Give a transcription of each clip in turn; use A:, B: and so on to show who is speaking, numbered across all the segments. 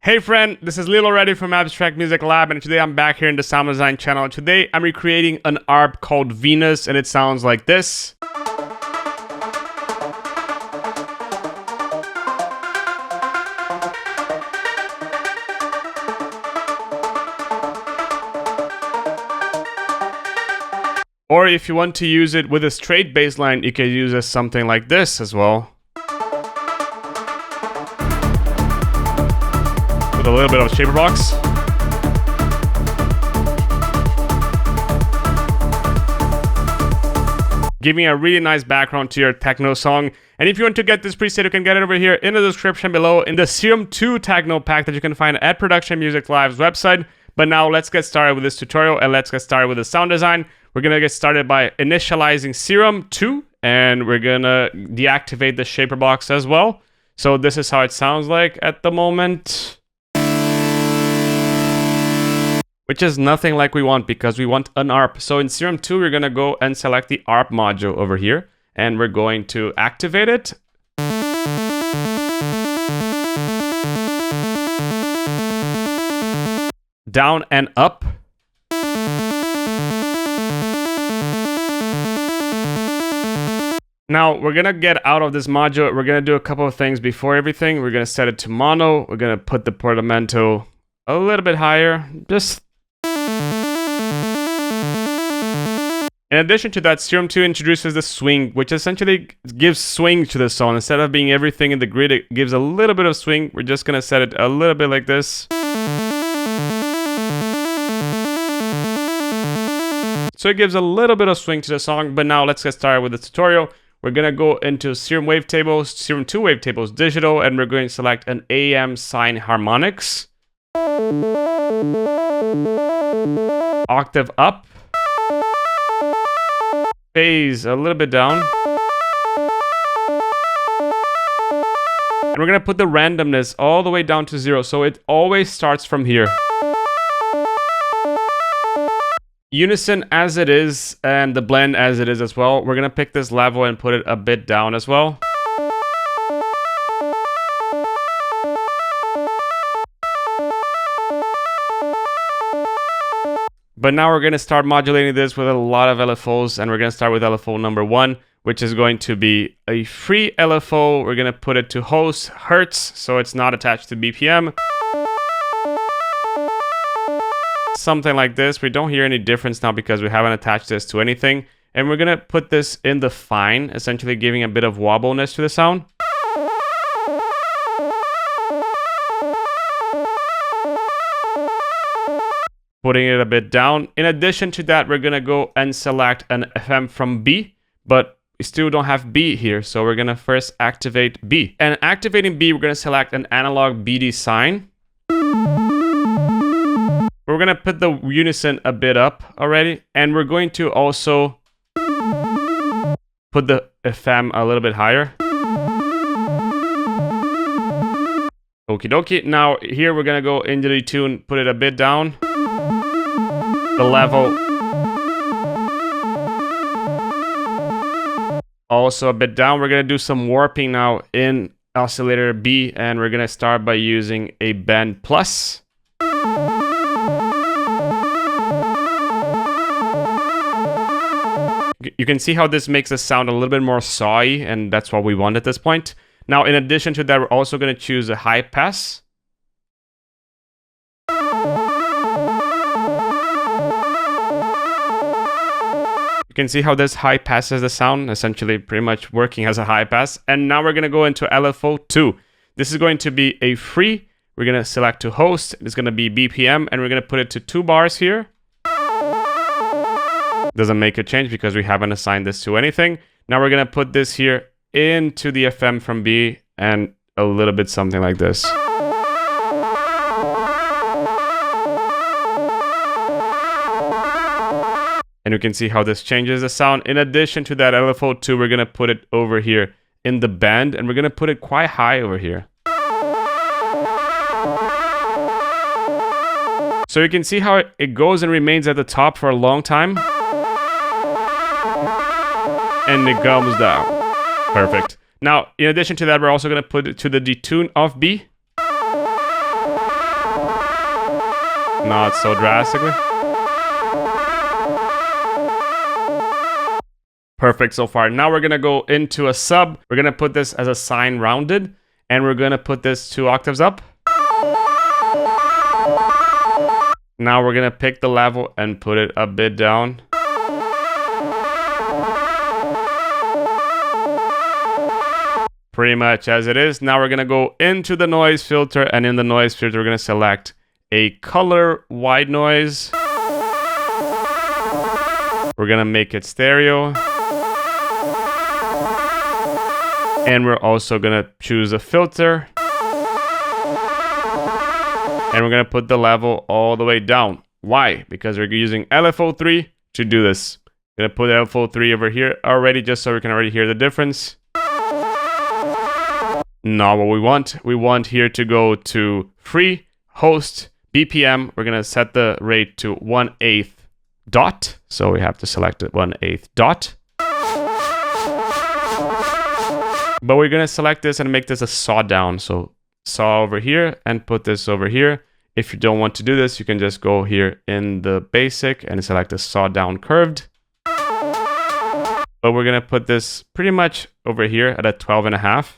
A: Hey friend, this is Leo Lauretti from Abstract Music Lab, and today I'm back here in the sound design channel. Today I'm recreating an ARP called Venus, and it sounds like this. Or if you want to use it with a straight bass line, you can use it something like this as well. With a little bit of a shaper box. Giving a really nice background to your techno song. And if you want to get this preset, you can get it over here in the description below in the Serum 2 Techno pack that you can find at Production Music Live's website. But now let's get started with this tutorial and let's get started with the sound design. We're gonna get started by initializing Serum 2 and we're gonna deactivate the shaper box as well. So this is how it sounds like at the moment. Which is nothing like we want because we want an ARP. So in Serum 2, we're gonna go and select the ARP module over here and we're going to activate it. Down and up. Now we're gonna get out of this module. We're gonna do a couple of things before everything. We're gonna set it to mono. We're gonna put the portamento a little bit higher. In addition to that, Serum 2 introduces the swing, which essentially gives swing to the song. Instead of being everything in the grid, it gives a little bit of swing. We're just gonna set it a little bit like this. So it gives a little bit of swing to the song, but now let's get started with the tutorial. We're gonna go into Serum Wavetables, Serum 2 Wavetables Digital, and we're going to select an AM Sine Harmonics. Octave up. Phase a little bit down. And we're gonna put the randomness all the way down to 0, so it always starts from here. Unison as it is, and the blend as it is as well. We're gonna pick this level and put it a bit down as well. But now we're gonna start modulating this with a lot of LFOs, and we're gonna start with LFO number 1, which is going to be a free LFO. We're gonna put it to host Hertz, so it's not attached to BPM. Something like this. We don't hear any difference now because we haven't attached this to anything. And we're gonna put this in the fine, essentially giving a bit of wobbleness to the sound. Putting it a bit down. In addition to that, we're gonna go and select an FM from B, but we still don't have B here, so we're gonna first activate B. And activating B, we're gonna select an analog BD sine. We're gonna put the unison a bit up already, and we're going to also put the FM a little bit higher. Okie dokie. Now here we're gonna go into the tune, put it a bit down. The level also a bit down. We're gonna do some warping now in oscillator B, and we're gonna start by using a bend plus. You can see how this makes us sound a little bit more sawy, and that's what we want at this point. Now, in addition to that, we're also going to choose a high pass. You can see how this high passes the sound, essentially pretty much working as a high pass. And now we're going to go into LFO 2. This is going to be a free. We're going to select to host. It's going to be BPM, and we're going to put it to 2 bars here. Doesn't make a change because we haven't assigned this to anything. Now we're gonna put this here into the FM from B and a little bit something like this. And you can see how this changes the sound. In addition to that LFO 2, we're gonna put it over here in the band, and we're gonna put it quite high over here. So you can see how it goes and remains at the top for a long time. And it comes down. Perfect. Now, in addition to that, we're also going to put it to the detune of B. Not so drastically. Perfect so far. Now we're gonna go into a sub. We're gonna put this as a sine rounded, and we're gonna put this 2 octaves up. Now we're gonna pick the level and put it a bit down. Pretty much as it is. Now we're gonna go into the noise filter, and in the noise filter we're gonna select a color white noise. We're gonna make it stereo. And we're also gonna choose a filter. And we're gonna put the level all the way down. Why? Because we're using LFO3 to do this. I'm gonna put LFO3 over here already, just so we can already hear the difference. Not what we want. We want here to go to free, host, BPM. We're gonna set the rate to 1/8 dot. So we have to select it 1/8 dot. But we're gonna select this and make this a saw down. So saw over here and put this over here. If you don't want to do this, you can just go here in the basic and select a saw down curved. But we're gonna put this pretty much over here at a 12.5.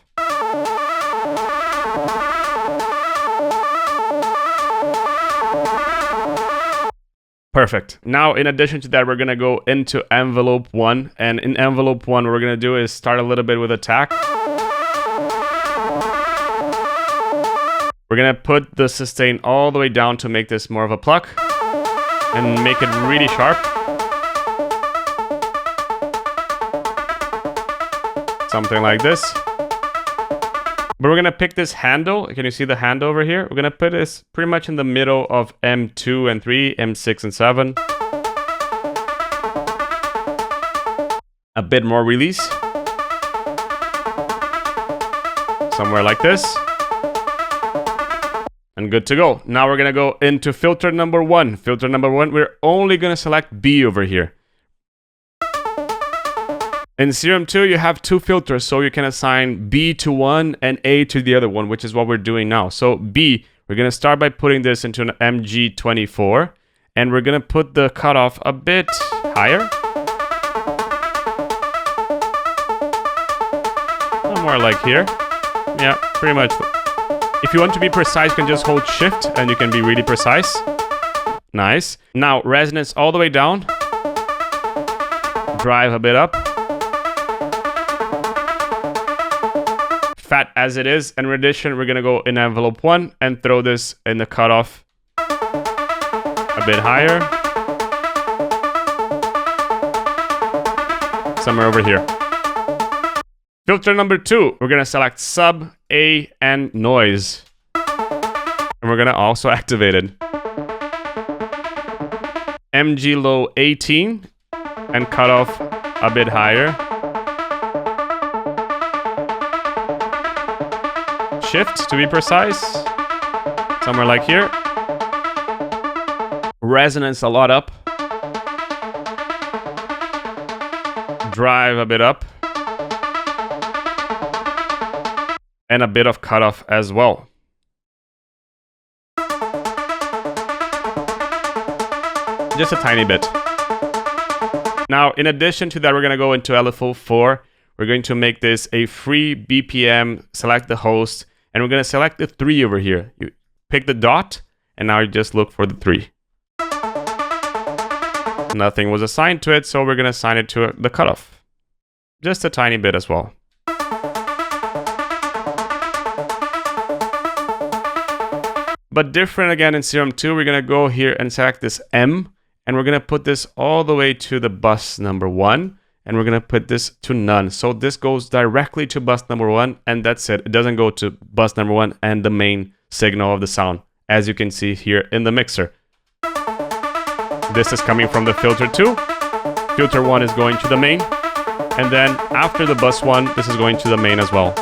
A: Perfect. Now, in addition to that, we're gonna go into envelope 1. And in envelope 1, what we're gonna do is start a little bit with attack. We're gonna put the sustain all the way down to make this more of a pluck. And make it really sharp. Something like this. But we're gonna pick this handle. Can you see the handle over here? We're gonna put this pretty much in the middle of M2 and 3, M6 and 7. A bit more release. Somewhere like this. And good to go. Now we're gonna go into filter number 1. Filter number 1, we're only gonna select B over here. In Serum 2, you have 2 filters, so you can assign B to one and A to the other one, which is what we're doing now. So B, we're going to start by putting this into an MG24, and we're going to put the cutoff a bit higher. More like here. Yeah, pretty much. If you want to be precise, you can just hold Shift, and you can be really precise. Nice. Now, resonance all the way down. Drive a bit up. Fat as it is, and in addition, we're gonna go in envelope 1 and throw this in the cutoff a bit higher, somewhere over here. Filter number 2, we're gonna select sub, A, and noise, and we're gonna also activate it. MG low 18 and cutoff a bit higher. Shift to be precise, somewhere like here. Resonance a lot up. Drive a bit up. And a bit of cutoff as well. Just a tiny bit. Now, in addition to that, we're going to go into LFO4. We're going to make this a free BPM, select the host, and we're going to select the 3 over here. You pick the dot, and now you just look for the 3. Nothing was assigned to it, so we're going to assign it to the cutoff. Just a tiny bit as well. But different again in Serum 2, we're going to go here and select this M, and we're going to put this all the way to the bus number 1. And we're going to put this to none. So this goes directly to bus number 1, and that's it. It doesn't go to bus number 1 and the main signal of the sound, as you can see here in the mixer. This is coming from the filter 2. Filter 1 is going to the main. And then after the bus 1, this is going to the main as well.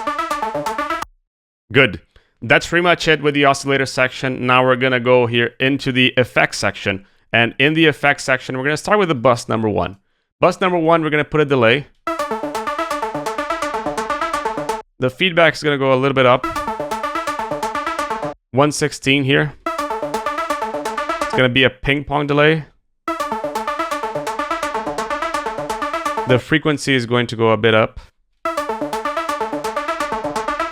A: Good. That's pretty much it with the oscillator section. Now we're going to go here into the effects section. And in the effects section, we're going to start with the bus number 1. Bus number 1, we're going to put a delay. The feedback is going to go a little bit up. 116 here. It's gonna be a ping pong delay. The frequency is going to go a bit up.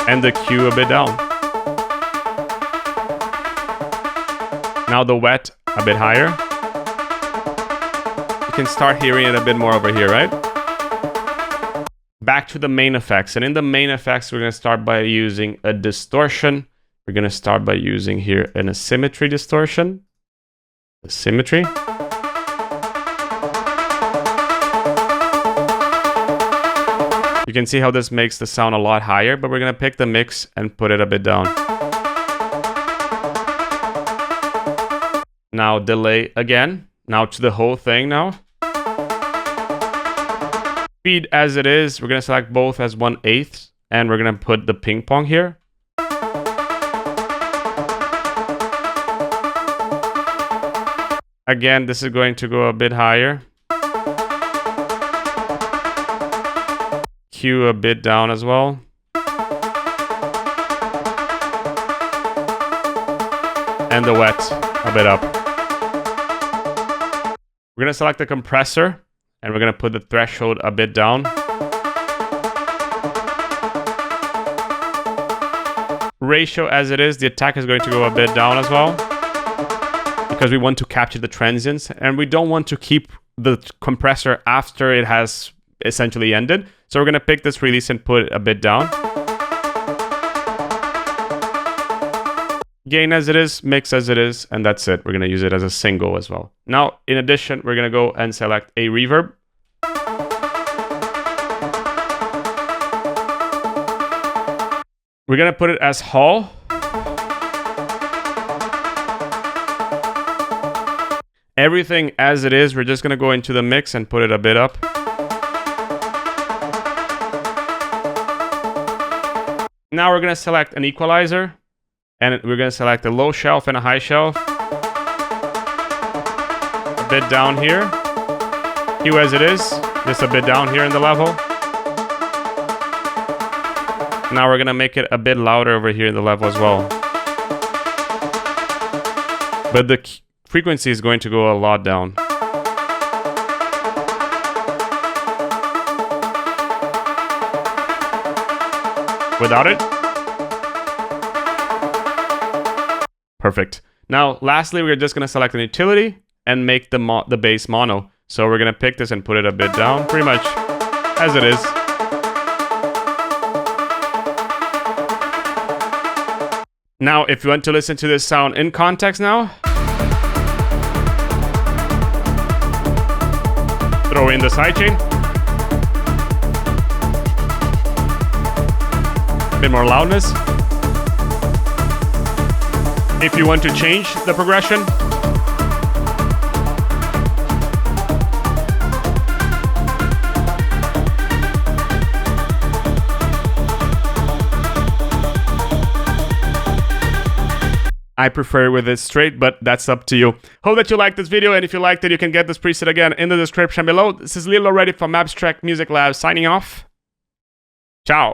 A: And the Q a bit down. Now the wet a bit higher. You can start hearing it a bit more over here, right? Back to the main effects. And in the main effects, we're going to start by using a distortion. We're going to start by using here an asymmetry distortion. Asymmetry. You can see how this makes the sound a lot higher, but we're going to pick the mix and put it a bit down. Now delay again. Now to the whole thing now. Speed as it is, we're going to select both as 1/8, and we're going to put the ping pong here. Again, this is going to go a bit higher. Q a bit down as well. And the wet a bit up. We're going to select the compressor and we're going to put the threshold a bit down. Ratio as it is, the attack is going to go a bit down as well, because we want to capture the transients and we don't want to keep the compressor after it has essentially ended. So we're going to pick this release and put it a bit down. Gain as it is, mix as it is, and that's it. We're going to use it as a single as well. Now, in addition, we're going to go and select a reverb. We're going to put it as Hall. Everything as it is, we're just going to go into the mix and put it a bit up. Now we're going to select an equalizer, and we're going to select a low shelf and a high shelf. A bit down here. Q as it is, just a bit down here in the level. Now we're going to make it a bit louder over here in the level as well. But the frequency is going to go a lot down. Without it. Perfect. Now, lastly, we're just going to select an utility and make the bass mono. So we're going to pick this and put it a bit down, pretty much as it is. Now, if you want to listen to this sound in context now, throw in the sidechain. Bit more loudness. If you want to change the progression, I prefer it with it straight, but that's up to you. Hope that you liked this video, and if you liked it, you can get this preset again in the description below. This is Leo Lauretti from Abstract Music Lab signing off. Ciao.